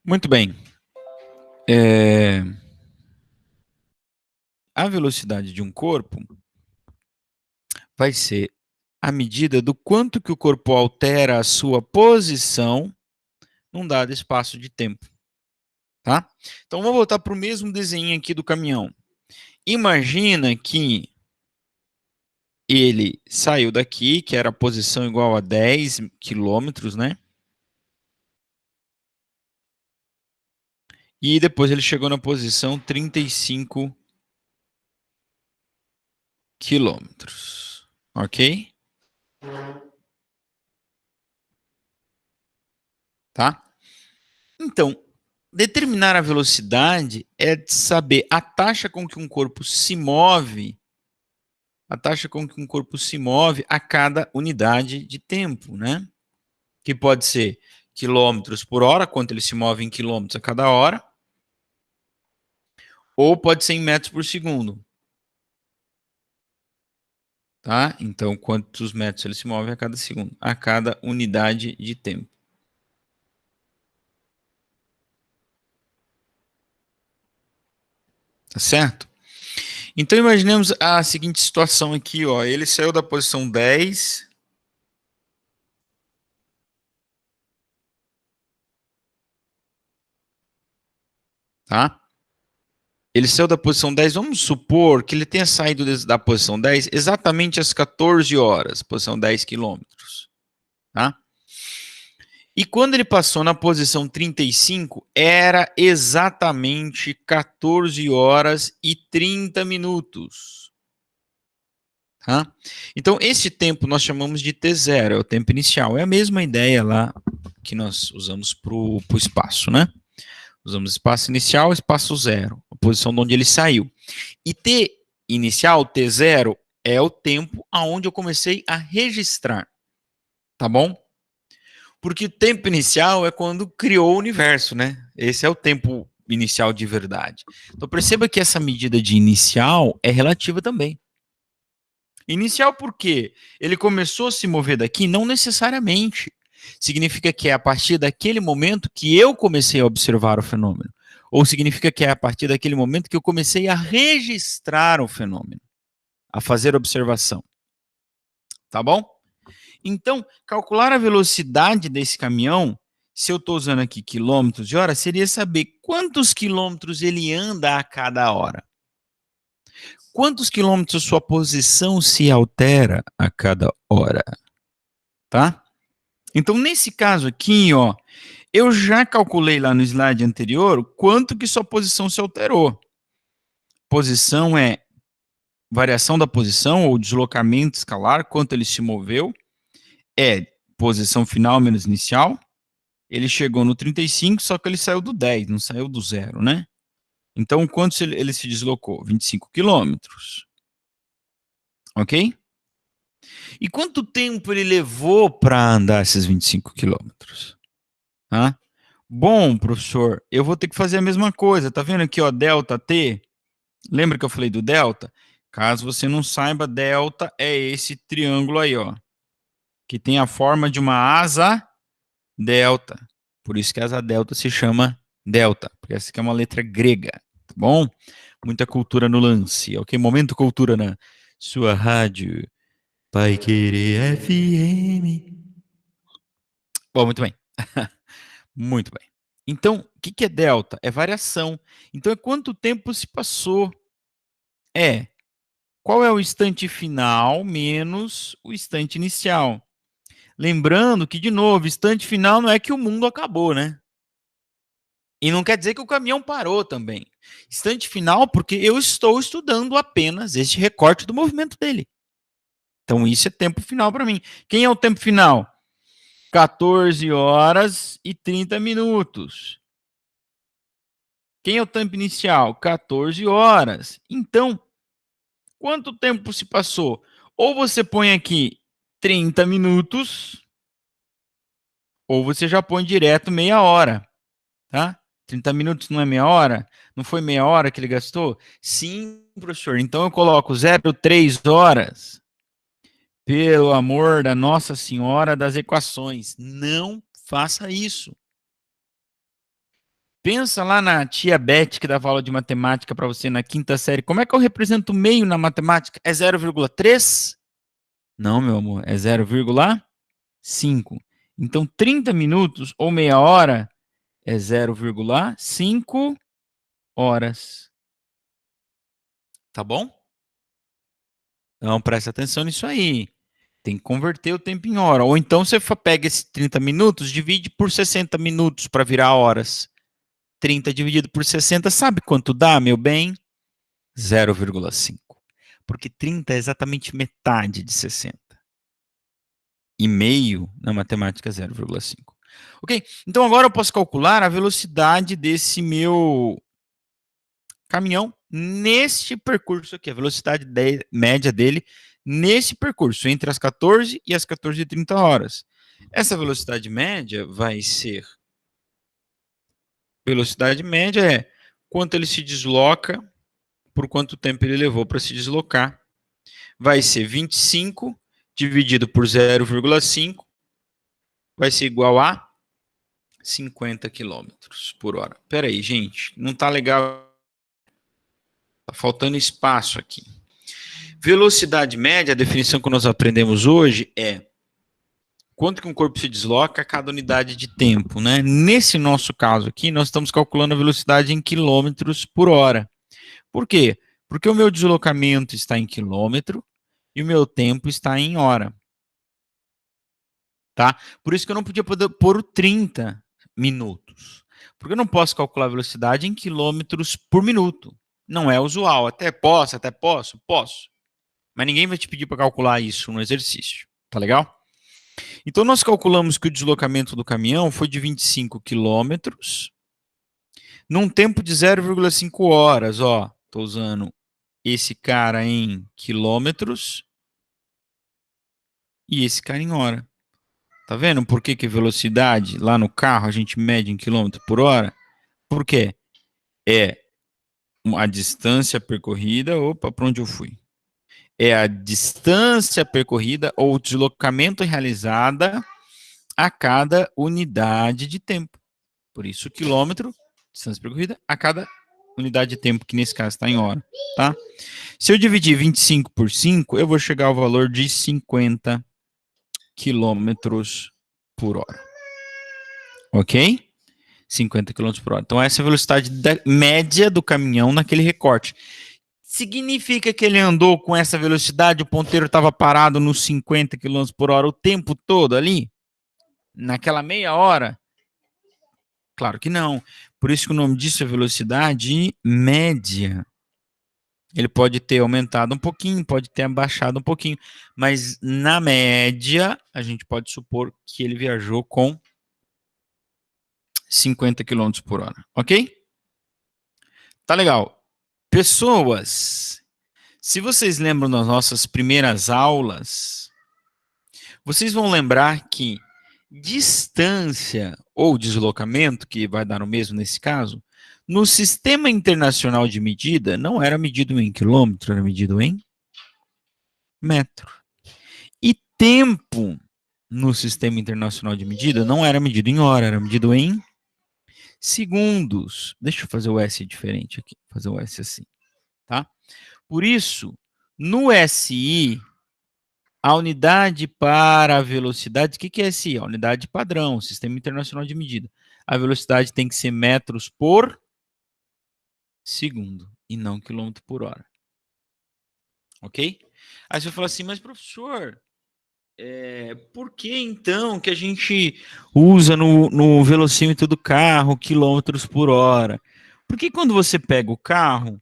Muito bem. A velocidade de um corpo vai ser a medida do quanto que o corpo altera a sua posição num dado espaço de tempo, tá? Então vamos voltar para o mesmo desenho aqui do caminhão. Imagina que ele saiu daqui, que era a posição igual a 10 quilômetros, né? E depois ele chegou na posição 35 quilômetros, ok? Tá? Então, determinar a velocidade é saber a taxa com que um corpo se move, a taxa com que um corpo se move a cada unidade de tempo, né? Que pode ser quilômetros por hora, quanto ele se move em quilômetros a cada hora, ou pode ser em metros por segundo. Tá? Então, quantos metros ele se move a cada segundo, a cada unidade de tempo. Tá certo? Então, imaginemos a seguinte situação aqui, ó. Ele saiu da posição 10, tá? Ele saiu da posição 10, vamos supor que ele tenha saído da posição 10 exatamente às 14 horas, posição 10 quilômetros, tá? E quando ele passou na posição 35, era exatamente 14 horas e 30 minutos. Tá? Então, esse tempo nós chamamos de T0, é o tempo inicial. É a mesma ideia lá que nós usamos para o espaço, né? Usamos espaço inicial, espaço zero, a posição de onde ele saiu. E T inicial, T0, é o tempo aonde eu comecei a registrar, tá bom? Porque o tempo inicial é quando criou o universo, né? Esse é o tempo inicial de verdade. Então perceba que essa medida de inicial é relativa também. Inicial por quê? Ele começou a se mover daqui? Não necessariamente. Significa que é a partir daquele momento que eu comecei a observar o fenômeno. Ou significa que é a partir daquele momento que eu comecei a registrar o fenômeno, a fazer observação. Tá bom? Então, calcular a velocidade desse caminhão, se eu estou usando aqui quilômetros de hora, seria saber quantos quilômetros ele anda a cada hora. Quantos quilômetros sua posição se altera a cada hora, tá? Então, nesse caso aqui, ó, eu já calculei lá no slide anterior quanto que sua posição se alterou. Posição é variação da posição ou deslocamento escalar, quanto ele se moveu, é posição final menos inicial. Ele chegou no 35, só que ele saiu do 10, não saiu do 0, né? Então, quanto ele se deslocou? 25 quilômetros. Ok? E quanto tempo ele levou para andar esses 25 quilômetros? Ah? Bom, professor, eu vou ter que fazer a mesma coisa. Tá vendo aqui, ó, delta T? Lembra que eu falei do delta? Caso você não saiba, delta é esse triângulo aí, ó, que tem a forma de uma asa delta. Por isso que a asa delta se chama delta, porque essa aqui é uma letra grega, tá bom? Muita cultura no lance, ok? Momento cultura na sua rádio. Paiquerê FM. Bom, muito bem. Muito bem. Então, o que é delta? É variação. Então, é quanto tempo se passou. É qual é o instante final menos o instante inicial. Lembrando que, de novo, instante final não é que o mundo acabou, né? E não quer dizer que o caminhão parou também. Instante final porque eu estou estudando apenas este recorte do movimento dele. Então, isso é tempo final para mim. Quem é o tempo final? 14 horas e 30 minutos. Quem é o tempo inicial? 14 horas. Então, quanto tempo se passou? Ou você põe aqui 30 minutos, ou você já põe direto meia hora, tá? 30 minutos não é meia hora? Não foi meia hora que ele gastou? Sim, professor. Então eu coloco 0,3 horas. Pelo amor da Nossa Senhora das Equações, não faça isso. Pensa lá na tia Beth que dava aula de matemática para você na quinta série. Como é que eu represento meio na matemática? É 0,3? Não, meu amor, é 0,5. Então, 30 minutos ou meia hora é 0,5 horas. Tá bom? Então, presta atenção nisso aí. Tem que converter o tempo em hora. Ou então você pega esses 30 minutos, divide por 60 minutos para virar horas. 30 dividido por 60, sabe quanto dá, meu bem? 0,5. Porque 30 é exatamente metade de 60. E meio na matemática é 0,5. Ok? Então agora eu posso calcular a velocidade desse meu caminhão neste percurso aqui, a velocidade média dele nesse percurso, entre as 14 e as 14h30 horas. Essa velocidade média vai ser... Velocidade média é quanto ele se desloca, por quanto tempo ele levou para se deslocar. Vai ser 25 dividido por 0,5, vai ser igual a 50 km por hora. Espera aí, gente, não está legal. Está faltando espaço aqui. Velocidade média, a definição que nós aprendemos hoje é quanto que um corpo se desloca a cada unidade de tempo, né? Nesse nosso caso aqui, nós estamos calculando a velocidade em quilômetros por hora. Por quê? Porque o meu deslocamento está em quilômetro e o meu tempo está em hora. Tá? Por isso que eu não podia pôr 30 minutos. Porque eu não posso calcular a velocidade em quilômetros por minuto. Não é usual. Até posso. Mas ninguém vai te pedir para calcular isso no exercício. Tá legal? Então, nós calculamos que o deslocamento do caminhão foi de 25 quilômetros num tempo de 0,5 horas. Ó, estou usando esse cara em quilômetros e esse cara em hora. Tá vendo por que velocidade lá no carro a gente mede em quilômetro por hora? Por quê? É a distância percorrida. Opa, para onde eu fui? É a distância percorrida ou deslocamento realizada a cada unidade de tempo. Por isso, quilômetro, distância percorrida, a cada unidade de tempo, que nesse caso está em hora. Tá? Se eu dividir 25 por 5, eu vou chegar ao valor de 50 quilômetros por hora. Ok? 50 km por hora. Então, essa é a velocidade média do caminhão naquele recorte. Significa que ele andou com essa velocidade, o ponteiro estava parado nos 50 km por hora o tempo todo ali? Naquela meia hora? Claro que não. Por isso que o nome disso é velocidade média. Ele pode ter aumentado um pouquinho, pode ter abaixado um pouquinho, mas na média, a gente pode supor que ele viajou com 50 km por hora, ok? Tá legal. Pessoas, se vocês lembram das nossas primeiras aulas, vocês vão lembrar que distância ou deslocamento, que vai dar o mesmo nesse caso, no sistema internacional de medida, não era medido em quilômetro, era medido em metro. E tempo no sistema internacional de medida não era medido em hora, era medido em segundos. Deixa eu fazer o S diferente aqui, fazer o S assim, tá? Por isso, no SI, a unidade para a velocidade, o que é SI? A unidade padrão, Sistema Internacional de Medida. A velocidade tem que ser metros por segundo e não quilômetro por hora. Ok? Aí você fala assim, mas professor, por que então que a gente usa no velocímetro do carro quilômetros por hora? Porque quando você pega o carro,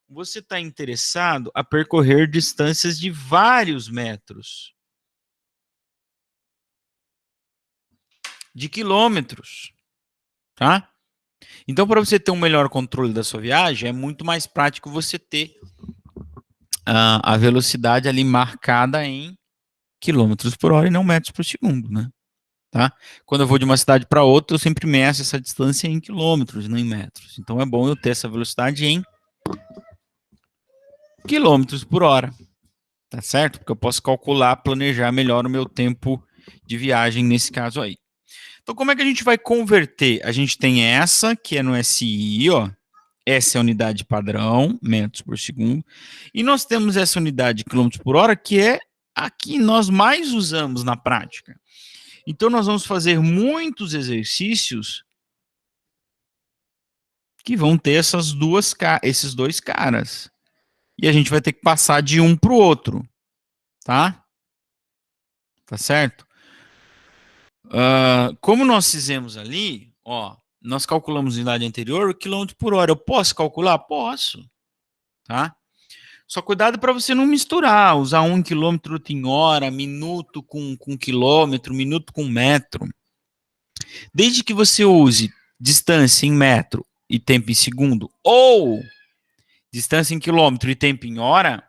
você está interessado a percorrer distâncias de vários metros. De quilômetros. Tá? Então, para você ter um melhor controle da sua viagem, é muito mais prático você ter a velocidade ali marcada em quilômetros por hora e não metros por segundo, né? Tá? Quando eu vou de uma cidade para outra, eu sempre meço essa distância em quilômetros, não em metros. Então, é bom eu ter essa velocidade em quilômetros por hora. Tá certo? Porque eu posso calcular, planejar melhor o meu tempo de viagem nesse caso aí. Então, como é que a gente vai converter? A gente tem essa, que é no SI, ó. Essa é a unidade padrão, metros por segundo. E nós temos essa unidade quilômetros por hora, que é a que nós mais usamos na prática. Então, nós vamos fazer muitos exercícios que vão ter esses dois caras. E a gente vai ter que passar de um para o outro, tá? Tá certo? Como nós fizemos ali, ó, nós calculamos a unidade anterior, quilômetro por hora. Eu posso calcular? Posso, tá? Só cuidado para você não misturar, usar 1 quilômetro em hora, minuto com quilômetro, minuto com metro. Desde que você use distância em metro e tempo em segundo, ou distância em quilômetro e tempo em hora,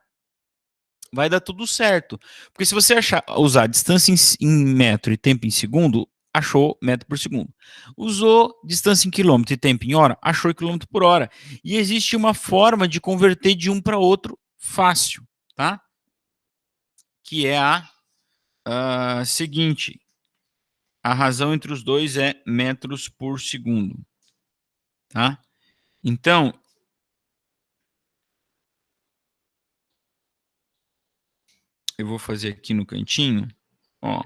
vai dar tudo certo. Porque se você usar distância em metro e tempo em segundo, achou metro por segundo. Usou distância em quilômetro e tempo em hora, achou quilômetro por hora. E existe uma forma de converter de um para outro fácil, tá? Que é a seguinte. A razão entre os dois é metros por segundo, tá? Então, eu vou fazer aqui no cantinho, ó.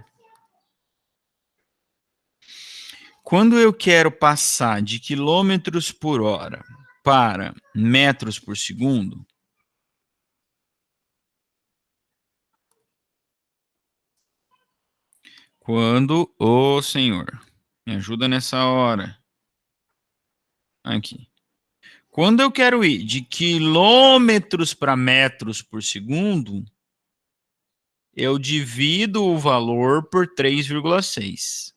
Quando eu quero passar de quilômetros por hora para metros por segundo, quando, ô senhor, me ajuda nessa hora. Aqui. Quando eu quero ir de quilômetros para metros por segundo, eu divido o valor por 3,6.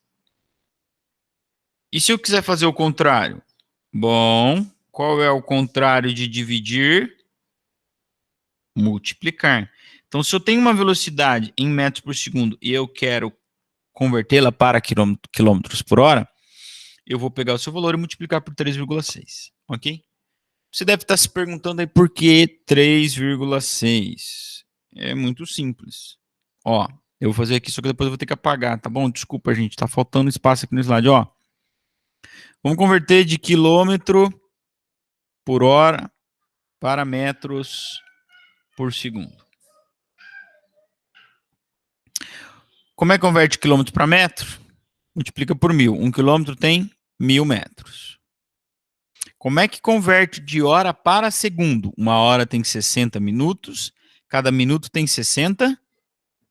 E se eu quiser fazer o contrário? Bom, qual é o contrário de dividir? Multiplicar. Então, se eu tenho uma velocidade em metros por segundo e eu quero convertê-la para quilômetros por hora, eu vou pegar o seu valor e multiplicar por 3,6, ok? Você deve estar se perguntando aí por que 3,6. É muito simples. Ó, eu vou fazer aqui, só que depois eu vou ter que apagar, tá bom? Desculpa, gente, tá faltando espaço aqui no slide, ó. Vamos converter de quilômetro por hora para metros por segundo. Como é que converte quilômetro para metro? Multiplica por 1.000. 1 quilômetro tem 1.000 metros. Como é que converte de hora para segundo? Uma hora tem 60 minutos, cada minuto tem 60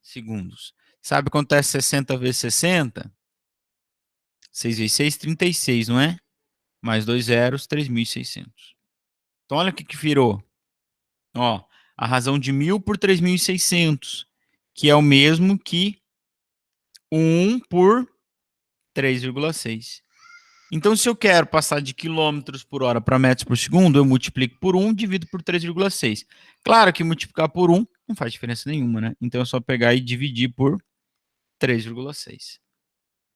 segundos. Sabe quanto é 60 vezes 60? 6 vezes 6, 36, não é? Mais 2 zeros, 3.600. Então, olha o que virou. Ó, a razão de 1.000 por 3.600, que é o mesmo que 1 por 3,6. Então, se eu quero passar de quilômetros por hora para metros por segundo, eu multiplico por 1 e divido por 3,6. Claro que multiplicar por 1 não faz diferença nenhuma, né? Então, é só pegar e dividir por 3,6.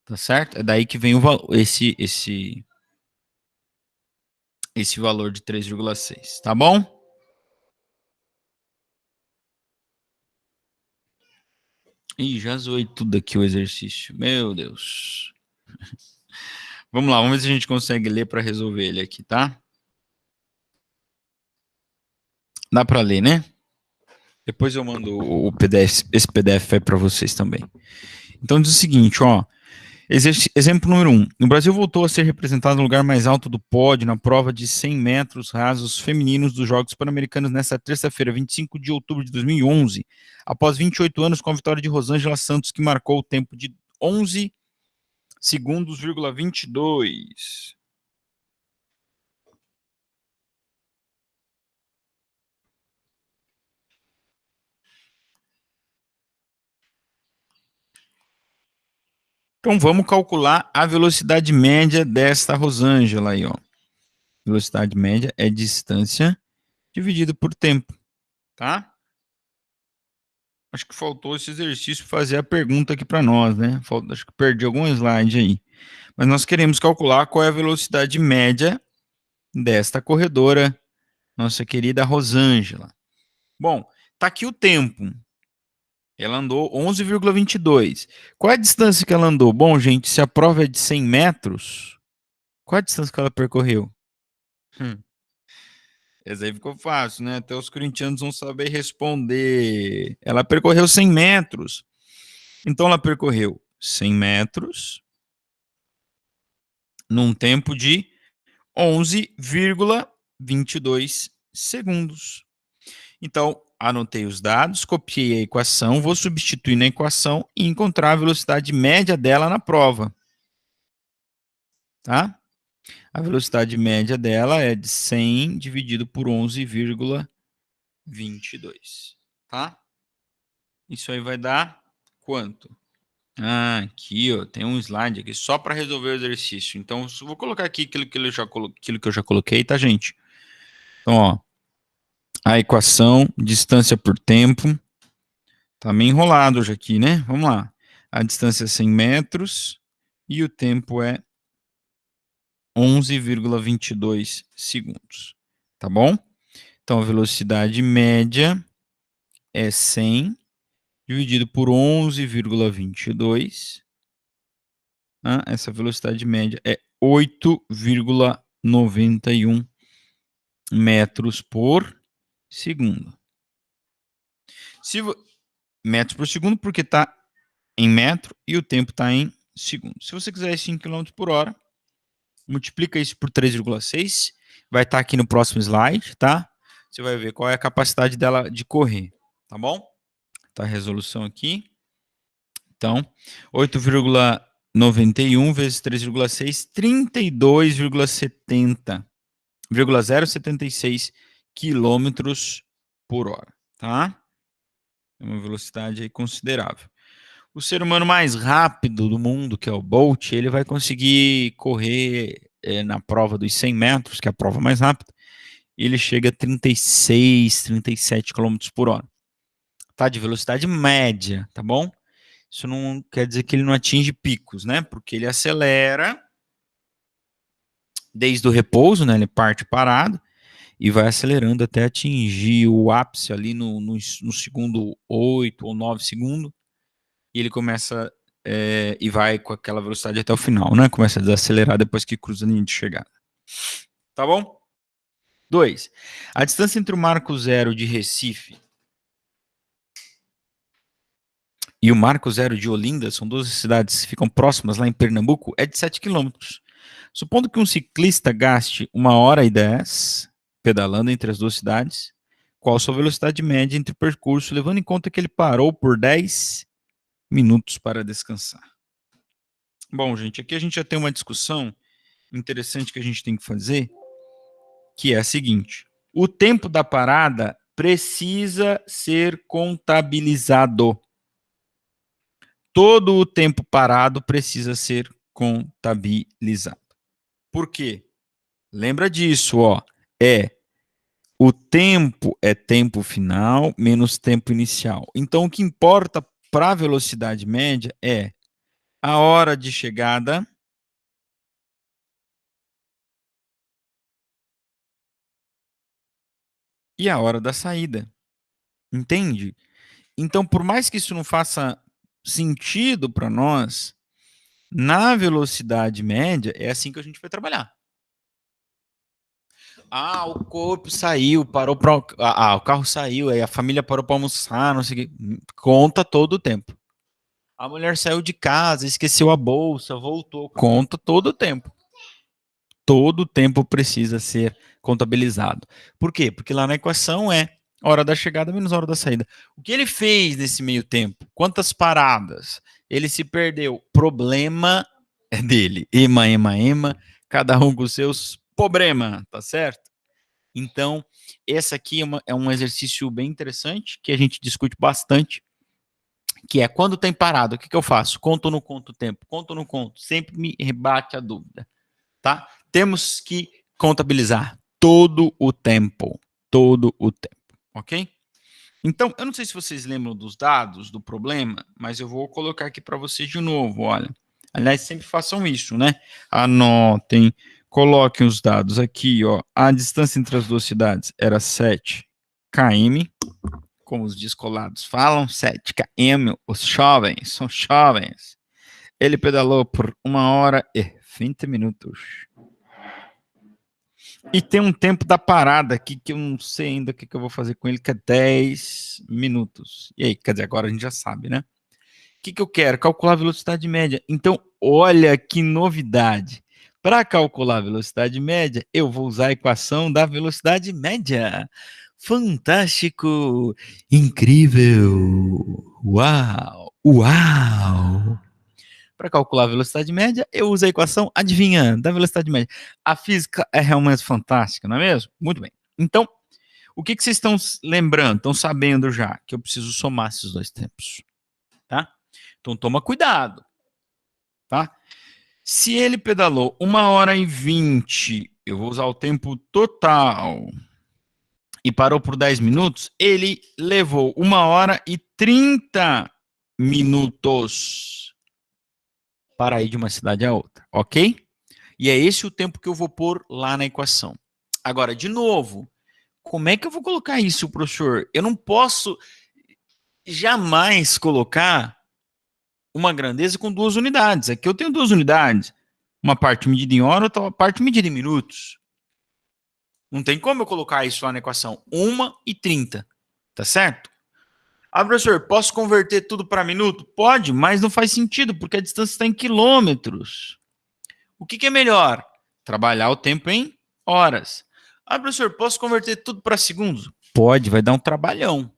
Tá certo? É daí que vem o valor, esse valor de 3,6. Tá bom? Ih, já zoei tudo aqui o exercício. Meu Deus. Vamos lá, vamos ver se a gente consegue ler para resolver ele aqui, tá? Dá para ler, né? Depois eu mando o PDF, esse PDF aí para vocês também. Então diz o seguinte, ó. Exemplo número 1. O Brasil voltou a ser representado no lugar mais alto do pódio na prova de 100 metros rasos femininos dos Jogos Pan-Americanos nesta terça-feira, 25 de outubro de 2011, após 28 anos com a vitória de Rosângela Santos, que marcou o tempo de 11 segundos,22. Então vamos calcular a velocidade média desta Rosângela aí, ó. Velocidade média é distância dividido por tempo, tá? Acho que faltou esse exercício fazer a pergunta aqui para nós, né? Acho que perdi algum slide aí. Mas nós queremos calcular qual é a velocidade média desta corredora, nossa querida Rosângela. Bom, tá aqui o tempo. Ela andou 11,22. Qual é a distância que ela andou? Bom, gente, se a prova é de 100 metros, qual é a distância que ela percorreu? Essa aí ficou fácil, né? Até os corintianos vão saber responder. Ela percorreu 100 metros. Então, ela percorreu 100 metros num tempo de 11,22 segundos. Então, anotei os dados, copiei a equação, vou substituir na equação e encontrar a velocidade média dela na prova. Tá? A velocidade média dela é de 100 dividido por 11,22. Tá? Isso aí vai dar quanto? Ah, aqui, ó, tem um slide aqui só para resolver o exercício. Então, vou colocar aqui aquilo que eu já coloquei, tá, gente? Então, ó, a equação, distância por tempo. Tá meio enrolado hoje aqui, né? Vamos lá. A distância é 100 metros e o tempo é 11,22 segundos. Tá bom? Então, a velocidade média é 100 dividido por 11,22. Essa velocidade média é 8,91 metros por segundo. Metros por segundo, porque está em metro e o tempo está em segundo. Se você quiser 5 km por hora, multiplica isso por 3,6. Vai estar aqui no próximo slide, tá? Você vai ver qual é a capacidade dela de correr, tá bom? Tá a resolução aqui. Então, 8,91 vezes 3,6, 32,076 quilômetros por hora, tá? É uma velocidade aí considerável. O ser humano mais rápido do mundo, que é o Bolt, ele vai conseguir correr na prova dos 100 metros, que é a prova mais rápida, e ele chega a 36, 37 quilômetros por hora. Tá? De velocidade média, tá bom? Isso não quer dizer que ele não atinge picos, né? Porque ele acelera desde o repouso, né? Ele parte parado e vai acelerando até atingir o ápice ali no segundo 8 ou 9 segundos. E ele começa e vai com aquela velocidade até o final, né? Começa a desacelerar depois que cruza a linha de chegada. Tá bom? 2. A distância entre o marco zero de Recife e o marco zero de Olinda, são duas cidades que ficam próximas lá em Pernambuco, é de 7 quilômetros. Supondo que um ciclista gaste 1h10 pedalando entre as duas cidades, qual a sua velocidade média entre o percurso, levando em conta que ele parou por 10 minutos para descansar? Bom, gente, aqui a gente já tem uma discussão interessante que a gente tem que fazer, que é a seguinte: o tempo da parada precisa ser contabilizado. Todo o tempo parado precisa ser contabilizado. Por quê? Lembra disso, ó. O tempo é tempo final menos tempo inicial. Então, o que importa para a velocidade média é a hora de chegada e a hora da saída. Entende? Então, por mais que isso não faça sentido para nós, na velocidade média é assim que a gente vai trabalhar. O corpo saiu, parou para o carro saiu, aí a família parou para almoçar, não sei o que. Conta todo o tempo. A mulher saiu de casa, esqueceu a bolsa, voltou. Conta todo o tempo. Todo o tempo precisa ser contabilizado. Por quê? Porque lá na equação é hora da chegada menos hora da saída. O que ele fez nesse meio tempo? Quantas paradas? Ele se perdeu. Problema é dele. Ema, cada um com seus problema, tá certo? Então, esse aqui é um exercício bem interessante, que a gente discute bastante, que é quando tem parado, o que eu faço? Conto ou não conto o tempo? Conto ou não conto? Sempre me rebate a dúvida, tá? Temos que contabilizar todo o tempo, ok? Então, eu não sei se vocês lembram dos dados do problema, mas eu vou colocar aqui para vocês de novo, olha. Aliás, sempre façam isso, né? Anotem, coloquem os dados aqui, ó. A distância entre as duas cidades era 7 km, como os descolados falam, 7 km, os jovens, são jovens. Ele pedalou por 1h20. E tem um tempo da parada aqui que eu não sei ainda o que eu vou fazer com ele, que é 10 minutos. E aí, quer dizer, agora a gente já sabe, né? O que eu quero? Calcular a velocidade média. Então, olha que novidade. Para calcular a velocidade média, eu vou usar a equação da velocidade média. Fantástico! Incrível! Uau! Uau! Para calcular a velocidade média, eu uso a equação, adivinha, da velocidade média. A física é realmente fantástica, não é mesmo? Muito bem. Então, o que vocês estão lembrando, estão sabendo já? Que eu preciso somar esses dois tempos, tá? Então, toma cuidado, tá? Se ele pedalou 1h20, eu vou usar o tempo total, e parou por 10 minutos, ele levou 1h30 para ir de uma cidade a outra, ok? E é esse o tempo que eu vou pôr lá na equação. Agora, de novo, como é que eu vou colocar isso, professor? Eu não posso jamais colocar uma grandeza com duas unidades. Aqui eu tenho duas unidades. Uma parte medida em hora, outra parte medida em minutos. Não tem como eu colocar isso lá na equação. 1h30, tá certo? Ah, professor, posso converter tudo para minuto? Pode, mas não faz sentido, porque a distância está em quilômetros. O que é melhor? Trabalhar o tempo em horas. Ah, professor, posso converter tudo para segundos? Pode, vai dar um trabalhão.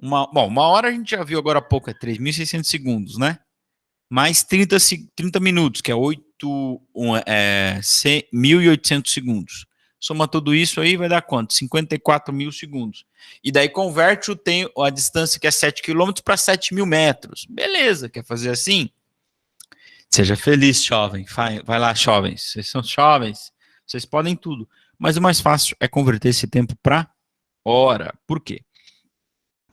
Uma hora a gente já viu agora há pouco, é 3.600 segundos, né? Mais 30 minutos, que é 1.800 segundos. Soma tudo isso aí, vai dar quanto? 54.000 segundos. E daí converte a distância que é 7 quilômetros para 7.000 metros. Beleza, quer fazer assim? Seja feliz, jovem. Vai lá, jovens. Vocês são jovens. Vocês podem tudo. Mas o mais fácil é converter esse tempo para hora. Por quê?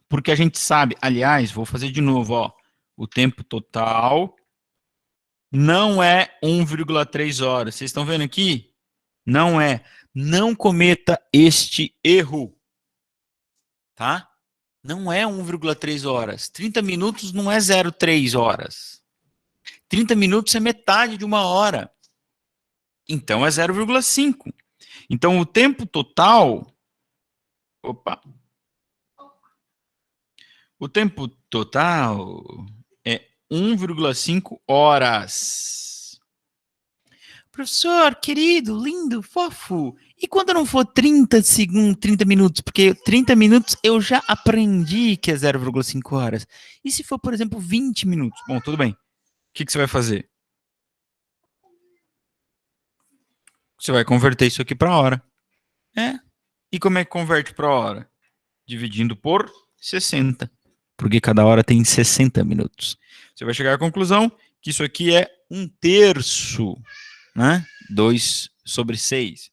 Porque a gente sabe, aliás, vou fazer de novo, ó. O tempo total não é 1,3 horas. Vocês estão vendo aqui? Não é. Não cometa este erro. Tá? Não é 1,3 horas. 30 minutos não é 0,3 horas. 30 minutos é metade de uma hora. Então é 0,5. Então o tempo total. Opa! O tempo total é 1,5 horas. Professor, querido, lindo, fofo. E quando não for 30 segundos, 30 minutos? Porque 30 minutos eu já aprendi que é 0,5 horas. E se for, por exemplo, 20 minutos? Bom, tudo bem. O que você vai fazer? Você vai converter isso aqui para hora. É. E como é que converte para hora? Dividindo por 60. Porque cada hora tem 60 minutos. Você vai chegar à conclusão que isso aqui é 1/3, né? 2/6.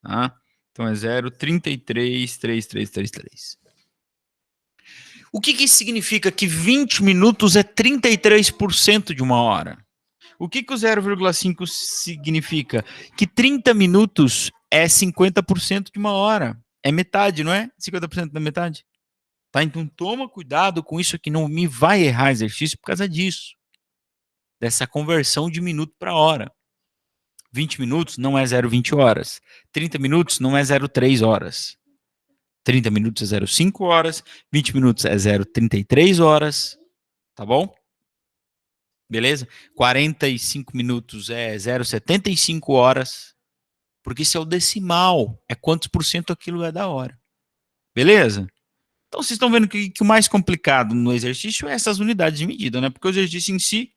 Tá? Então é 0,333333. O que isso significa? Que 20 minutos é 33% de uma hora. O que o 0,5 significa? Que 30 minutos é 50% de uma hora. É metade, não é? 50% da metade. Tá? Então toma cuidado com isso, que não me vai errar exercício por causa disso. Dessa conversão de minuto para hora. 20 minutos não é 0,20 horas. 30 minutos não é 0,3 horas. 30 minutos é 0,5 horas. 20 minutos é 0,33 horas. Tá bom? Beleza? 45 minutos é 0,75 horas. Porque isso é o decimal. É quantos por cento aquilo é da hora. Beleza? Então vocês estão vendo que o mais complicado no exercício é essas unidades de medida, né? Porque o exercício em si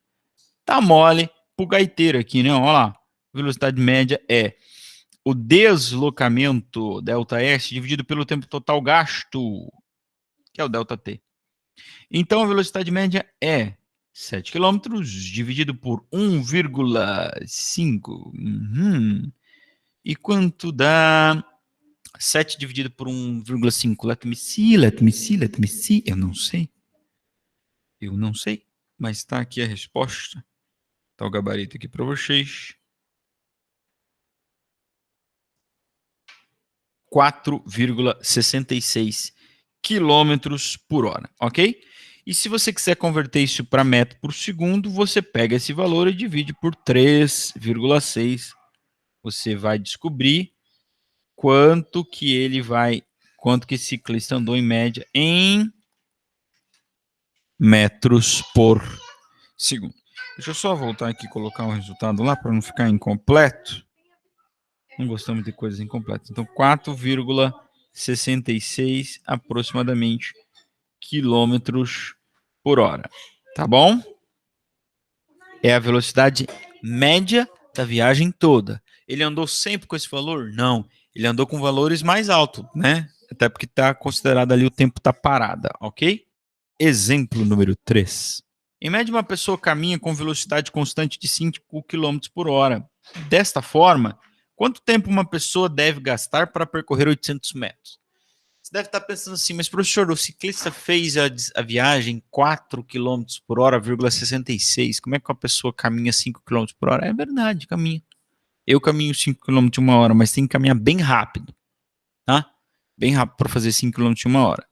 tá mole pro gaiteiro aqui, né? Olha lá. Velocidade média é o deslocamento, ΔS, dividido pelo tempo total gasto, que é o ΔT. Então a velocidade média é 7 km dividido por 1,5. E quanto dá 7 dividido por 1,5? Let me see. Eu não sei. Mas está aqui a resposta. Está o gabarito aqui para vocês. 4,66 quilômetros por hora, ok? E se você quiser converter isso para metro por segundo, você pega esse valor e divide por 3,6. Você vai descobrir quanto que esse ciclista andou em média em metros por segundo. Deixa eu só voltar aqui e colocar um resultado lá para não ficar incompleto. Não gostamos de coisas incompletas. Então, 4,66 aproximadamente quilômetros por hora. Tá bom? É a velocidade média da viagem toda. Ele andou sempre com esse valor? Não. Ele andou com valores mais altos, né? Até porque está considerado ali o tempo está parada, ok? Exemplo número 3. Em média, uma pessoa caminha com velocidade constante de 5 km por hora. Desta forma, quanto tempo uma pessoa deve gastar para percorrer 800 metros? Você deve estar pensando assim, mas professor, o ciclista fez a viagem 4 km por hora, 66. Como é que uma pessoa caminha 5 km por hora? É verdade, caminha. Eu caminho 5 km em uma hora, mas tem que caminhar bem rápido, tá? Bem rápido para fazer 5 km em uma hora.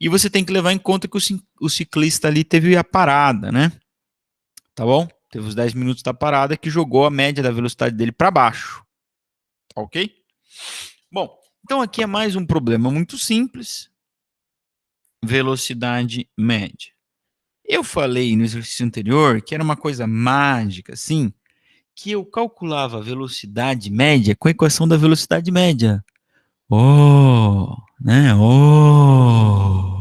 E você tem que levar em conta que o ciclista ali teve a parada, né? Tá bom? Teve os 10 minutos da parada que jogou a média da velocidade dele para baixo. Ok? Bom, então aqui é mais um problema muito simples. Velocidade média. Eu falei no exercício anterior que era uma coisa mágica, assim, que eu calculava a velocidade média com a equação da velocidade média. Oh, né? Oh.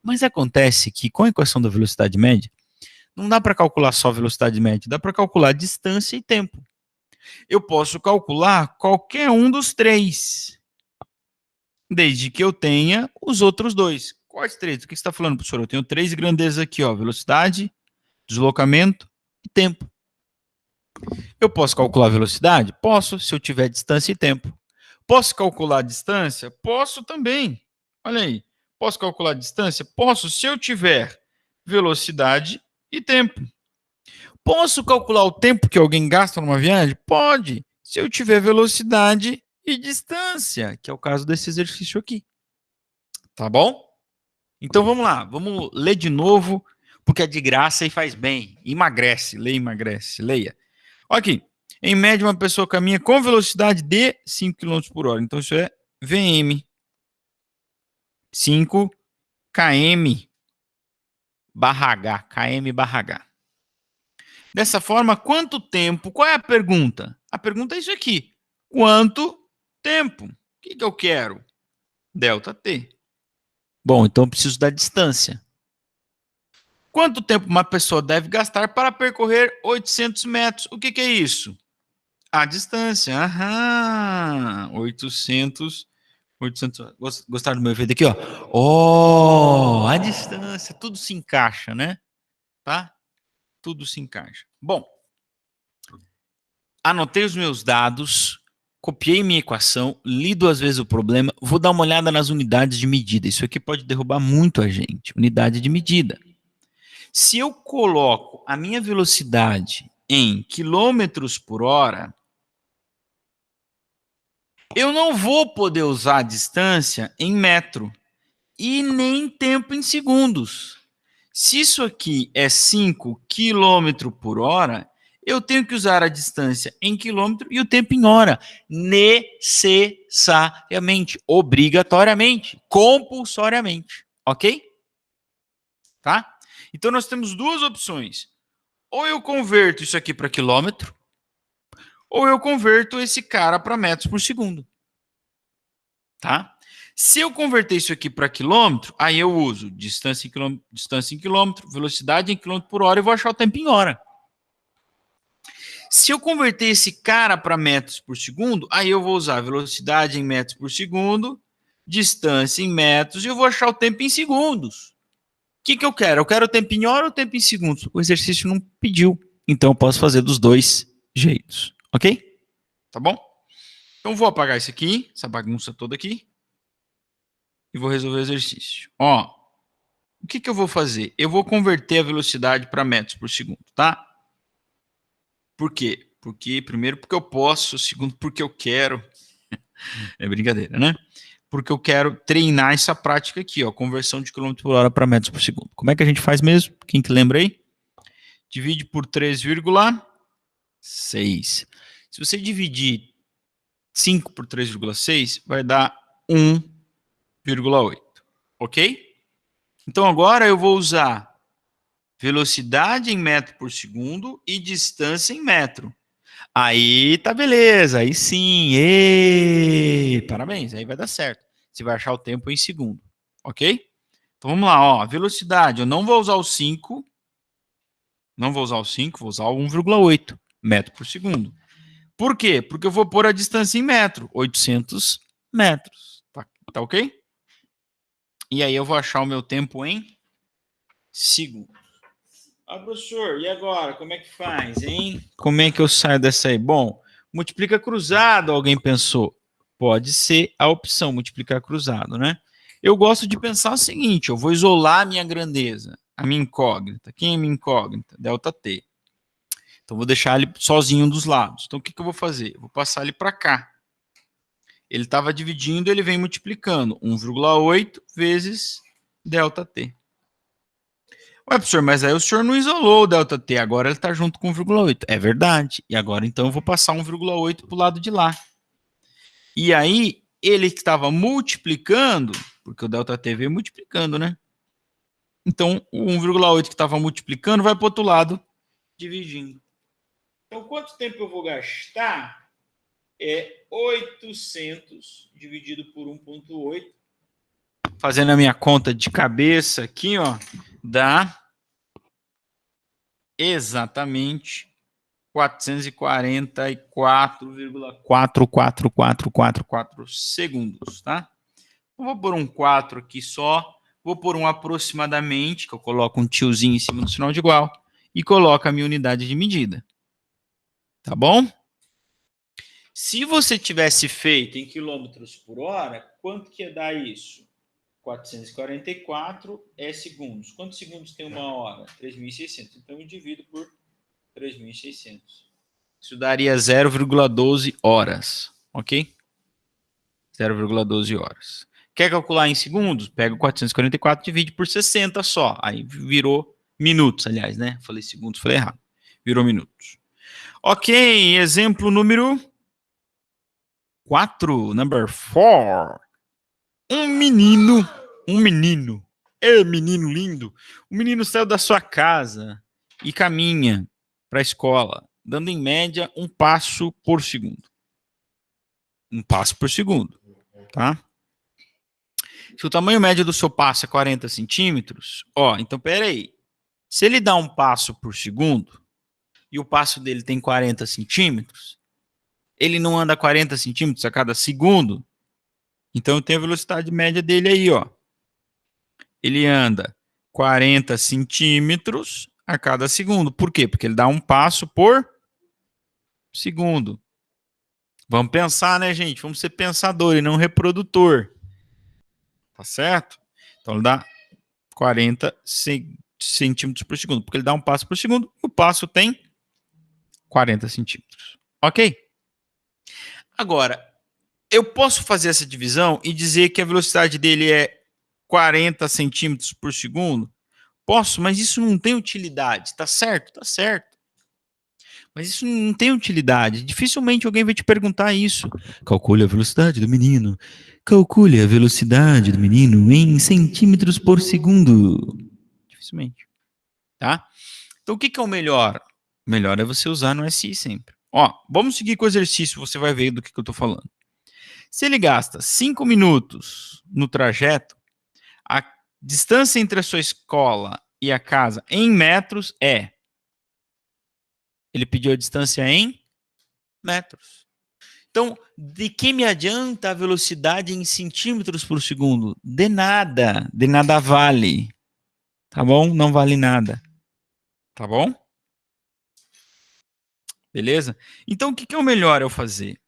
Mas acontece que com a equação da velocidade média, não dá para calcular só a velocidade média, dá para calcular distância e tempo. Eu posso calcular qualquer um dos três, desde que eu tenha os outros dois. Quais três? O que você está falando, professor? Eu tenho três grandezas aqui, ó: velocidade, deslocamento e tempo. Eu posso calcular a velocidade? Posso, se eu tiver distância e tempo. Posso calcular a distância? Posso também. Olha aí. Posso calcular a distância? Posso, se eu tiver velocidade e tempo. Posso calcular o tempo que alguém gasta numa viagem? Pode, se eu tiver velocidade e distância, que é o caso desse exercício aqui. Tá bom? Então vamos lá, vamos ler de novo, porque é de graça e faz bem. Emagrece, leia. Olha aqui. Em média, uma pessoa caminha com velocidade de 5 km por hora. Então isso é VM. 5 km barra H. km barra H. Dessa forma, quanto tempo? Qual é a pergunta? A pergunta é isso aqui. Quanto tempo? O que eu quero? Delta T. Bom, então eu preciso da distância. Quanto tempo uma pessoa deve gastar para percorrer 800 metros? O que é isso? A distância. Aham. 800. Gostaram do meu efeito aqui, ó? Oh, a distância. Tudo se encaixa, né? Tá? Tudo se encaixa. Bom, anotei os meus dados, copiei minha equação, li 2 vezes o problema, vou dar uma olhada nas unidades de medida. Isso aqui pode derrubar muito a gente. Unidade de medida. Se eu coloco a minha velocidade em quilômetros por hora, eu não vou poder usar a distância em metro e nem tempo em segundos. Se isso aqui é 5 km por hora, eu tenho que usar a distância em quilômetro e o tempo em hora. Necessariamente, obrigatoriamente, compulsoriamente. Ok? Tá? Então nós temos duas opções. Ou eu converto isso aqui para quilômetro, ou eu converto esse cara para metros por segundo. Tá? Se eu converter isso aqui para quilômetro, aí eu uso distância em quilômetro, velocidade em quilômetro por hora e vou achar o tempo em hora. Se eu converter esse cara para metros por segundo, aí eu vou usar velocidade em metros por segundo, distância em metros e eu vou achar o tempo em segundos. O que eu quero? Eu quero o tempo em hora ou o tempo em segundos? O exercício não pediu, então eu posso fazer dos dois jeitos, ok? Tá bom? Então vou apagar isso aqui, essa bagunça toda aqui, e vou resolver o exercício. Ó, o que eu vou fazer? Eu vou converter a velocidade para metros por segundo, tá? Por quê? Primeiro, porque eu posso. Segundo, porque eu quero. É brincadeira, né? porque eu quero treinar essa prática aqui, ó, conversão de quilômetro por hora para metros por segundo. Como é que a gente faz mesmo? Quem que lembra aí? Divide por 3,6. Se você dividir 5 por 3,6, vai dar 1,8. Ok? Então agora eu vou usar velocidade em metro por segundo e distância em metro. Aí tá beleza, aí sim, parabéns, aí vai dar certo. Você vai achar o tempo em segundo, ok? Então vamos lá, ó, velocidade, eu não vou usar o 5, vou usar o 1,8 metro por segundo. Por quê? Porque eu vou pôr a distância em metro, 800 metros, tá ok? E aí eu vou achar o meu tempo em segundo. Ah, professor, e agora? Como é que faz, hein? Como é que eu saio dessa aí? Bom, multiplica cruzado, alguém pensou. Pode ser a opção multiplicar cruzado, né? Eu gosto de pensar o seguinte, eu vou isolar a minha grandeza, a minha incógnita. Quem é minha incógnita? ΔT. Então, vou deixar ele sozinho um dos lados. Então, o que eu vou fazer? Eu vou passar ele para cá. Ele estava dividindo, ele vem multiplicando. 1,8 vezes ΔT. Ué, professor, mas aí o senhor não isolou o ΔT, agora ele está junto com 1,8. É verdade. E agora, então, eu vou passar 1,8 para o lado de lá. E aí, ele que estava multiplicando, porque o ΔT veio multiplicando, né? Então, o 1,8 que estava multiplicando vai para o outro lado, dividindo. Então, quanto tempo eu vou gastar? É 800 dividido por 1,8. Fazendo a minha conta de cabeça aqui, ó, dá exatamente 444,44444 segundos, tá? Eu vou pôr um 4 aqui só, vou pôr um aproximadamente, que eu coloco um tiozinho em cima do sinal de igual, e coloco a minha unidade de medida. Tá bom? Se você tivesse feito em quilômetros por hora, quanto que ia dar isso? 444 é segundos. Quantos segundos tem uma hora? 3.600. Então eu divido por 3.600. Isso daria 0,12 horas, ok? 0,12 horas. Quer calcular em segundos? Pega o 444 e divide por 60 só. Aí virou minutos, aliás, né? Falei segundos, falei errado. Virou minutos. Ok, exemplo número 4, number 4. menino lindo. O menino saiu da sua casa e caminha para a escola, dando em média um passo por segundo. Um passo por segundo, tá? Se o tamanho médio do seu passo é 40 centímetros, ó, então peraí. Se ele dá um passo por segundo e o passo dele tem 40 centímetros, ele não anda 40 centímetros a cada segundo, então eu tenho a velocidade média dele aí, ó. Ele anda 40 centímetros a cada segundo. Por quê? Porque ele dá um passo por segundo. Vamos pensar, né, gente? Vamos ser pensador e não reprodutor. Tá certo? Então ele dá 40 centímetros por segundo, porque ele dá um passo por segundo. O passo tem 40 centímetros. Ok? Agora, eu posso fazer essa divisão e dizer que a velocidade dele é 40 centímetros por segundo? Posso, mas isso não tem utilidade. Tá certo? Tá certo. Mas isso não tem utilidade. Dificilmente alguém vai te perguntar isso. Calcule a velocidade do menino. Calcule a velocidade do menino em centímetros por segundo. Dificilmente. Tá? Então o que é o melhor? O melhor é você usar no SI sempre. Ó, vamos seguir com o exercício, você vai ver do que eu estou falando. Se ele gasta 5 minutos no trajeto, a distância entre a sua escola e a casa em metros é... Ele pediu a distância em metros. Então, de que me adianta a velocidade em centímetros por segundo? De nada. De nada vale. Tá bom? Não vale nada. Tá bom? Beleza? Então, o que é o melhor eu fazer?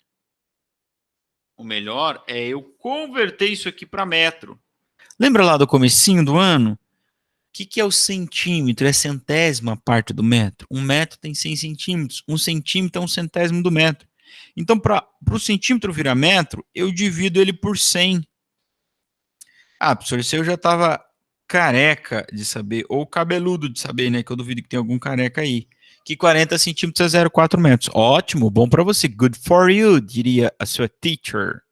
O melhor é eu converter isso aqui para metro. Lembra lá do comecinho do ano? O que é o centímetro? É a centésima parte do metro. Um metro tem 100 centímetros. Um centímetro é um centésimo do metro. Então, para o centímetro virar metro, eu divido ele por 100. Ah, professor, isso eu já estava careca de saber, ou cabeludo de saber, né? Que eu duvido que tenha algum careca aí. Que 40 centímetros é 0,4 metros. Ótimo, bom para você. Good for you, diria a sua teacher.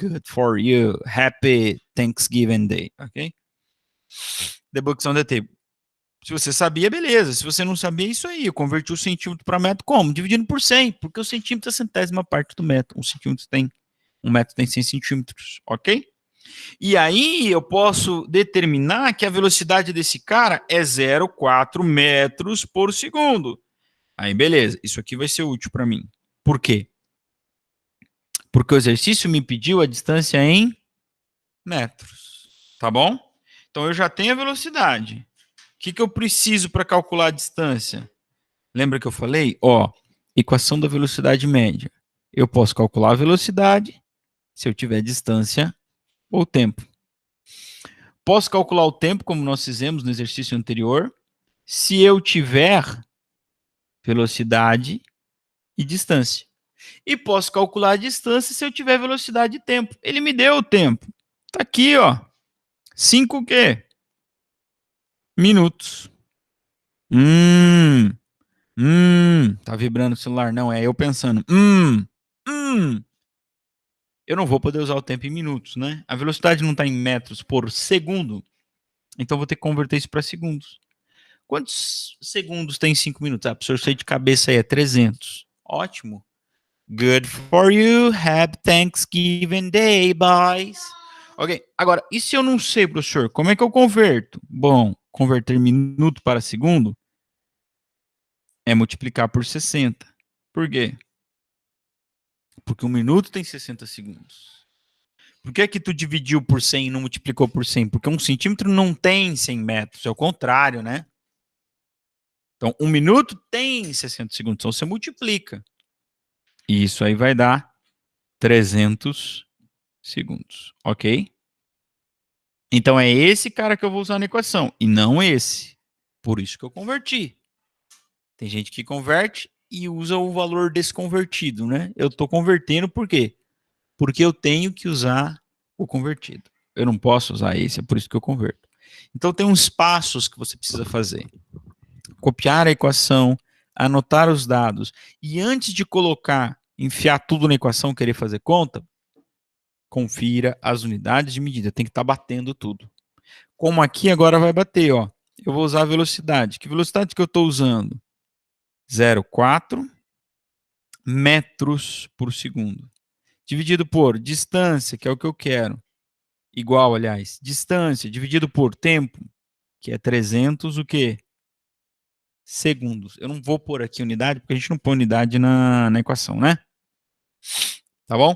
Good for you. Happy Thanksgiving Day, ok? The books on the table. Se você sabia, beleza. Se você não sabia, é isso aí. Eu converti o centímetro para metro como? Dividindo por 100, porque o centímetro é a centésima parte do metro. Um metro tem 100 centímetros, ok? E aí eu posso determinar que a velocidade desse cara é 0,4 metros por segundo. Aí, beleza. Isso aqui vai ser útil para mim. Por quê? Porque o exercício me pediu a distância em metros. Tá bom? Então eu já tenho a velocidade. O que eu preciso para calcular a distância? Lembra que eu falei? Ó, equação da velocidade média. Eu posso calcular a velocidade se eu tiver distância ou tempo. Posso calcular o tempo, como nós fizemos no exercício anterior, se eu tiver velocidade e distância. E posso calcular a distância se eu tiver velocidade e tempo. Ele me deu o tempo. Tá aqui, ó. 5 o quê? Minutos. Tá vibrando o celular. Não, é eu pensando. Eu não vou poder usar o tempo em minutos, né? A velocidade não está em metros por segundo, então vou ter que converter isso para segundos. Quantos segundos tem 5 minutos? Ah, professor, sei de cabeça aí, é 300. Ótimo. Good for you. Happy Thanksgiving Day, boys. Ok, agora, e se eu não sei, professor, como é que eu converto? Bom, converter minuto para segundo é multiplicar por 60. Por quê? Porque um minuto tem 60 segundos. Por que que tu dividiu por 100 e não multiplicou por 100? Porque um centímetro não tem 100 metros, é o contrário, né? Então, um minuto tem 60 segundos, então você multiplica. E isso aí vai dar 300 segundos, ok? Então é esse cara que eu vou usar na equação, e não esse. Por isso que eu converti. Tem gente que converte e usa o valor desconvertido, né? Eu estou convertendo por quê? Porque eu tenho que usar o convertido. Eu não posso usar esse, é por isso que eu converto. Então tem uns passos que você precisa fazer. Copiar a equação, anotar os dados, e antes de colocar, enfiar tudo na equação, querer fazer conta, confira as unidades de medida, tem que estar batendo tudo. Como aqui agora vai bater, ó. Eu vou usar a velocidade. Que velocidade que eu estou usando? 0,4 metros por segundo. Dividido por distância, que é o que eu quero. Igual, aliás, distância dividido por tempo, que é 300 o quê? Segundos. Eu não vou pôr aqui unidade, porque a gente não põe unidade na equação, né? Tá bom?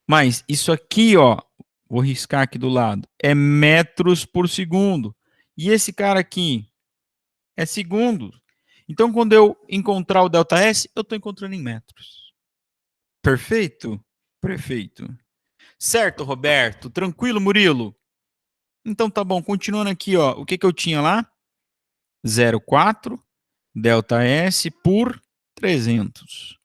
Mas isso aqui, ó, vou riscar aqui do lado, é metros por segundo. E esse cara aqui é segundos. Então, quando eu encontrar o ΔS, eu estou encontrando em metros. Perfeito? Perfeito. Certo, Roberto? Tranquilo, Murilo? Então tá bom, continuando aqui, ó. O que eu tinha lá? 0,4 ΔS por 300.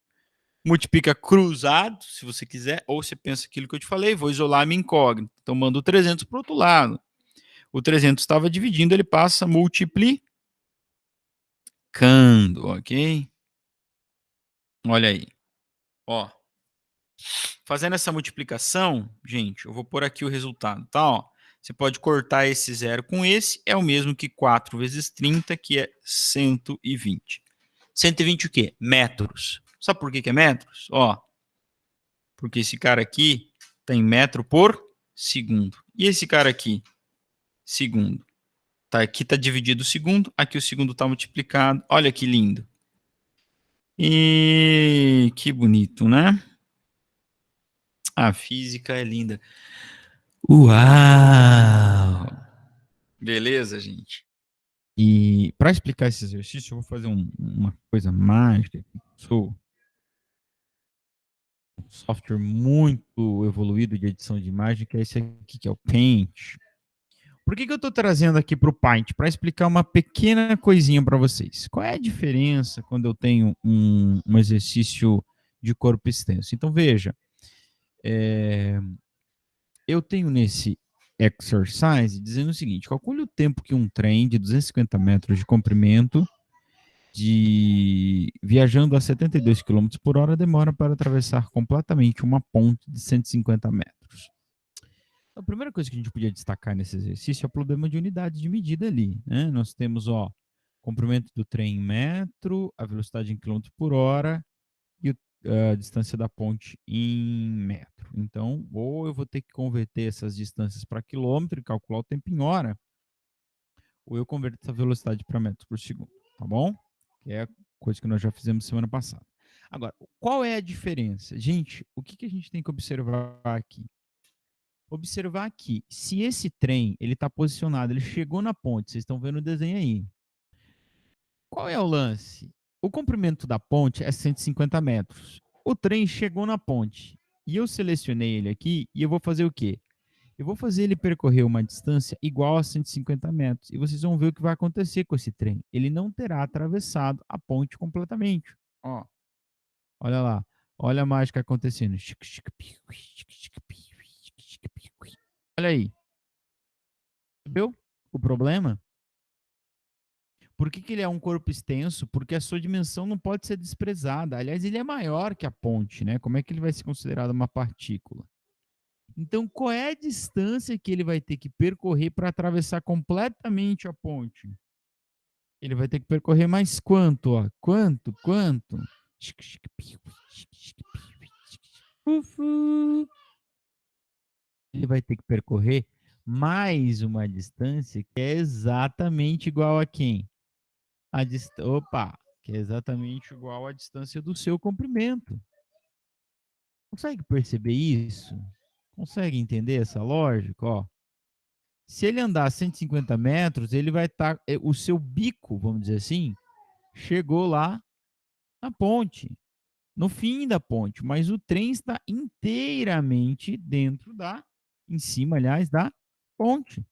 Multiplica cruzado, se você quiser, ou você pensa aquilo que eu te falei, vou isolar a minha incógnita. Então mando o 300 para o outro lado. O 300 estava dividindo, ele passa multiplicando, ok? Olha aí. Ó, fazendo essa multiplicação, gente, eu vou pôr aqui o resultado, tá? Ó, você pode cortar esse zero com esse, é o mesmo que 4 vezes 30, que é 120. 120 o quê? Metros. Sabe por que é metros? Ó, porque esse cara aqui tem metro por segundo. E esse cara aqui? Segundo. Tá, aqui está dividido o segundo, aqui o segundo está multiplicado. Olha que lindo. E que bonito, né? A física é linda. Uau! Beleza, gente? E para explicar esse exercício, eu vou fazer uma coisa mágica. Sou um software muito evoluído de edição de imagem, que é esse aqui, que é o Paint. Por que eu estou trazendo aqui para o Paint? Para explicar uma pequena coisinha para vocês. Qual é a diferença quando eu tenho um exercício de corpo extenso? Então, veja, eu tenho nesse exercise dizendo o seguinte: calcule o tempo que um trem de 250 metros de comprimento viajando a 72 km por hora demora para atravessar completamente uma ponte de 150 metros. A primeira coisa que a gente podia destacar nesse exercício é o problema de unidade de medida ali, né? Nós temos, ó, comprimento do trem em metro, a velocidade em quilômetro por hora e a distância da ponte em metro. Então, ou eu vou ter que converter essas distâncias para quilômetro e calcular o tempo em hora, ou eu converto essa velocidade para metros por segundo, tá bom? Que é a coisa que nós já fizemos semana passada. Agora, qual é a diferença? Gente, o que a gente tem que observar aqui? Observar que se esse trem ele está posicionado, ele chegou na ponte, vocês estão vendo o desenho aí. Qual é o lance? O comprimento da ponte é 150 metros. O trem chegou na ponte e eu selecionei ele aqui e eu vou fazer o quê? Eu vou fazer ele percorrer uma distância igual a 150 metros. E vocês vão ver o que vai acontecer com esse trem. Ele não terá atravessado a ponte completamente. Ó, olha lá. Olha a mágica acontecendo. Olha aí. Percebeu o problema? Por que ele é um corpo extenso? Porque a sua dimensão não pode ser desprezada. Aliás, ele é maior que a ponte, né? Como é que ele vai ser considerado uma partícula? Então, qual é a distância que ele vai ter que percorrer para atravessar completamente a ponte? Ele vai ter que percorrer mais quanto? Ó? Quanto? Ele vai ter que percorrer mais uma distância que é exatamente igual a quem? Opa, que é exatamente igual à distância do seu comprimento. Consegue perceber isso? Consegue entender essa lógica? Ó, se ele andar 150 metros, ele vai estar. O seu bico, vamos dizer assim, chegou lá na ponte, no fim da ponte, mas o trem está inteiramente dentro em cima, aliás, da ponte,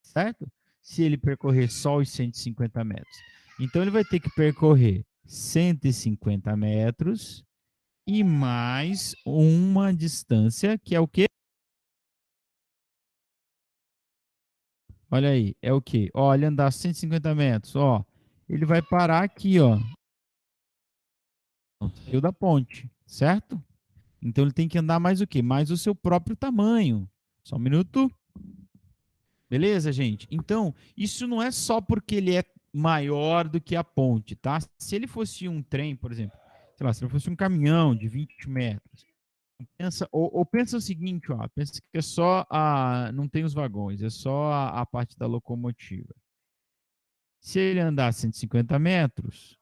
certo? Se ele percorrer só os 150 metros. Então ele vai ter que percorrer 150 metros e mais uma distância, que é o quê? Olha aí, é o quê? Ó, ele andar 150 metros, ó, ele vai parar aqui, ó, no fio da ponte, certo? Então ele tem que andar mais o quê? Mais o seu próprio tamanho. Só um minuto. Beleza, gente? Então, isso não é só porque ele é maior do que a ponte, tá? Se ele fosse um trem, por exemplo, sei lá, se ele fosse um caminhão de 20 metros, pensa o seguinte, ó, pensa que é só não tem os vagões, é só a parte da locomotiva. Se ele andar 150 metros,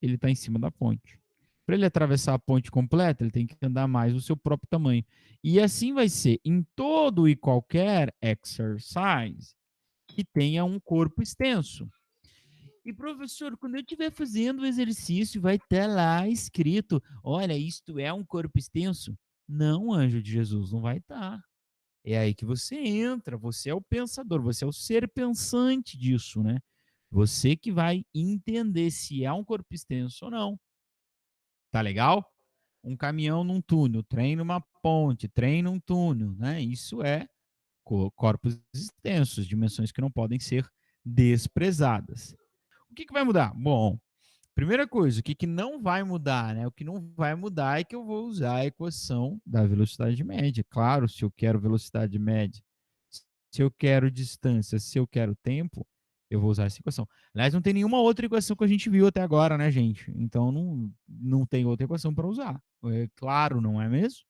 ele está em cima da ponte. Para ele atravessar a ponte completa, ele tem que andar mais o seu próprio tamanho. E assim vai ser em todo e qualquer exercise que tenha um corpo extenso. E professor, quando eu estiver fazendo o exercício, vai estar lá escrito: olha, isto é um corpo extenso? Não, anjo de Jesus, não vai estar. É aí que você entra, você é o pensador, você é o ser pensante disso, né? Você que vai entender se é um corpo extenso ou não. Tá legal? Um caminhão num túnel, trem numa ponte, trem num túnel, né? Isso é corpos extensos, dimensões que não podem ser desprezadas. O que vai mudar? Bom, primeira coisa, o que não vai mudar, né? O que não vai mudar é que eu vou usar a equação da velocidade média. Claro, se eu quero velocidade média, se eu quero distância, se eu quero tempo, eu vou usar essa equação. Aliás, não tem nenhuma outra equação que a gente viu até agora, né, gente? Então não tem outra equação para usar. É claro, não é mesmo?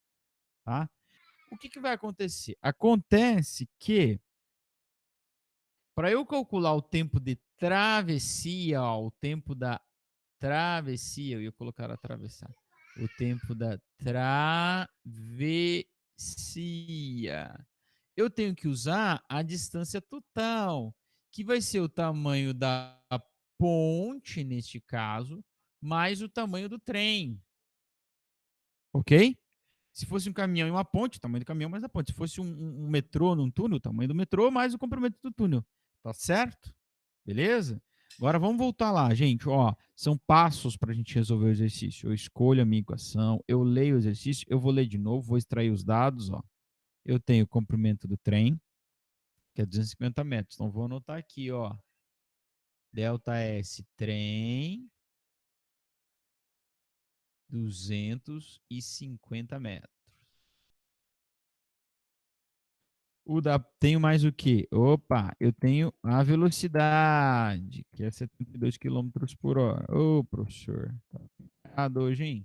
Tá? O que vai acontecer? Acontece que para eu calcular o tempo de travessia, ó, o tempo da travessia, eu ia colocar atravessar. O tempo da travessia. Eu tenho que usar a distância total, que vai ser o tamanho da ponte, neste caso, mais o tamanho do trem. Ok? Se fosse um caminhão e uma ponte, o tamanho do caminhão mais a ponte. Se fosse um metrô num túnel, o tamanho do metrô mais o comprimento do túnel. Tá certo? Beleza? Agora vamos voltar lá, gente. Ó, são passos para a gente resolver o exercício. Eu escolho a minha equação, eu leio o exercício, eu vou ler de novo, vou extrair os dados. Ó. Eu tenho o comprimento do trem, que é 250 metros. Então, vou anotar aqui, ó. Delta S trem, 250 metros. Tenho mais o quê? Opa, eu tenho a velocidade, que é 72 quilômetros por hora. Ô, professor, tá errado hoje, hein?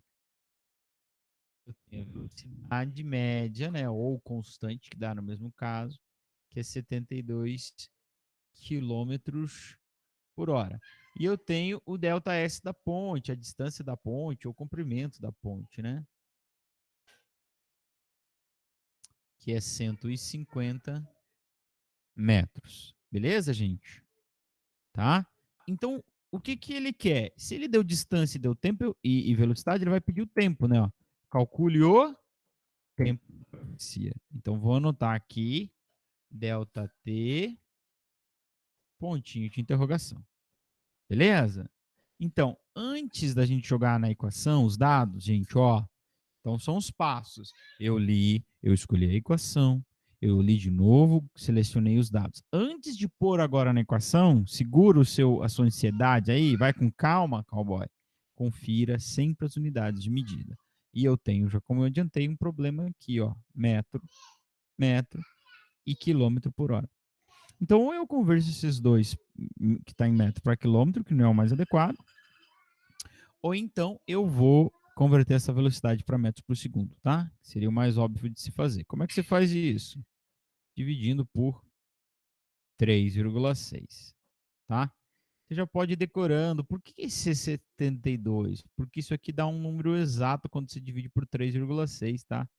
Eu tenho a velocidade média, né, ou constante, que dá no mesmo caso, que é 72 quilômetros por hora. E eu tenho o delta S da ponte, a distância da ponte, ou o comprimento da ponte, né? Que é 150 metros. Beleza, gente? Tá? Então, o que que ele quer? Se ele deu distância, deu tempo e velocidade, ele vai pedir o tempo, né? Ó. Calcule o tempo. Então, vou anotar aqui, delta T, pontinho de interrogação. Beleza? Então, antes da gente jogar na equação os dados, gente, ó, então são os passos. Eu li, eu escolhi a equação, eu li de novo, selecionei os dados. Antes de pôr agora na equação, segura a sua ansiedade aí, vai com calma, cowboy. Confira sempre as unidades de medida. E eu tenho, já como eu adiantei, um problema aqui, ó, metro e quilômetro por hora. Então, ou eu converso esses dois, que está em metro para quilômetro, que não é o mais adequado, ou então eu vou converter essa velocidade para metros por segundo, tá? Seria o mais óbvio de se fazer. Como é que você faz isso? Dividindo por 3,6, tá? Você já pode ir decorando. Por que esse 72? Porque isso aqui dá um número exato quando se divide por 3,6, tá?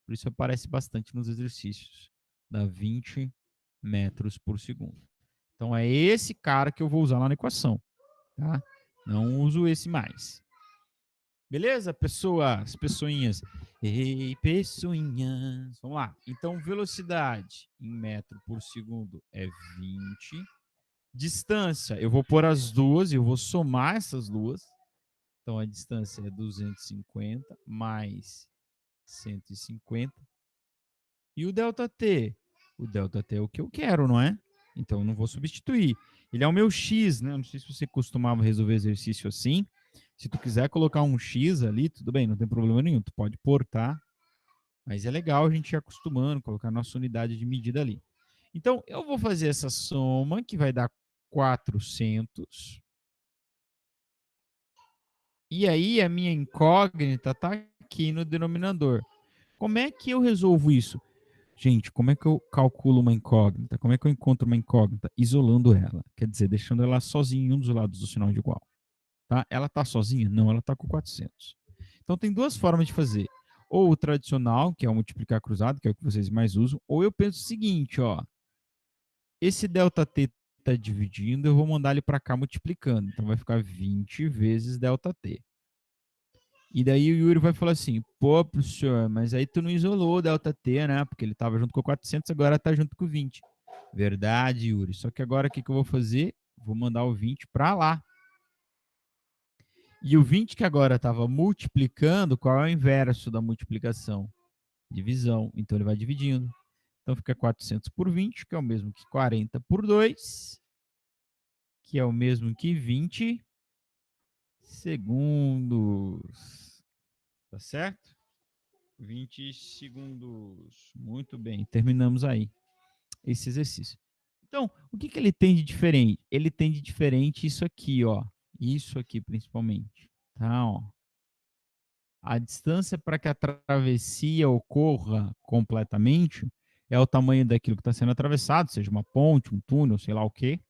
Por isso aparece bastante nos exercícios. Dá 20 metros por segundo. Então é esse cara que eu vou usar lá na equação, tá? Não uso esse mais. Beleza, pessoas, pessoinhas? Ei, pessoinhas. Vamos lá. Então, velocidade em metro por segundo é 20. Distância, eu vou pôr as duas e eu vou somar essas duas. Então, a distância é 250 mais 150. E o delta T? O delta T é o que eu quero, não é? Então, eu não vou substituir. Ele é o meu X, né? Não sei se você costumava resolver exercício assim. Se tu quiser colocar um X ali, tudo bem, não tem problema nenhum. Tu pode pôr, tá? Mas é legal a gente ir acostumando, colocar a nossa unidade de medida ali. Então, eu vou fazer essa soma, que vai dar 400. E aí, a minha incógnita está aqui no denominador. Como é que eu resolvo isso? Gente, como é que eu calculo uma incógnita? Como é que eu encontro uma incógnita? Isolando ela. Quer dizer, deixando ela sozinha em um dos lados do sinal de igual. Tá? Ela está sozinha? Não, ela está com 400. Então, tem duas formas de fazer. Ou o tradicional, que é o multiplicar cruzado, que é o que vocês mais usam. Ou eu penso o seguinte, ó. Esse ΔT está dividindo, eu vou mandar ele para cá multiplicando. Então, vai ficar 20 vezes ΔT. E daí o Yuri vai falar assim, pô, professor, mas aí tu não isolou o ΔT, né? Porque ele estava junto com o 400, agora está junto com o 20. Verdade, Yuri. Só que agora o que eu vou fazer? Vou mandar o 20 para lá. E o 20 que agora estava multiplicando, qual é o inverso da multiplicação? Divisão. Então ele vai dividindo. Então fica 400 por 20, que é o mesmo que 40 por 2, que é o mesmo que 20 segundos. Tá certo? 20 segundos. Muito bem, terminamos aí esse exercício. Então, o que ele tem de diferente? Ele tem de diferente isso aqui, ó. Isso aqui principalmente. Tá, ó. A distância para que a travessia ocorra completamente é o tamanho daquilo que está sendo atravessado, seja uma ponte, um túnel, sei lá o quê,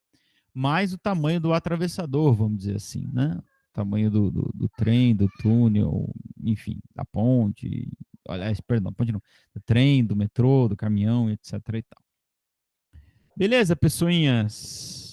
mais o tamanho do atravessador, vamos dizer assim, né? O tamanho do trem, do túnel, enfim, da ponte, aliás, perdão, ponte não, do trem, do metrô, do caminhão, etc. e tal. Beleza, pessoinhas?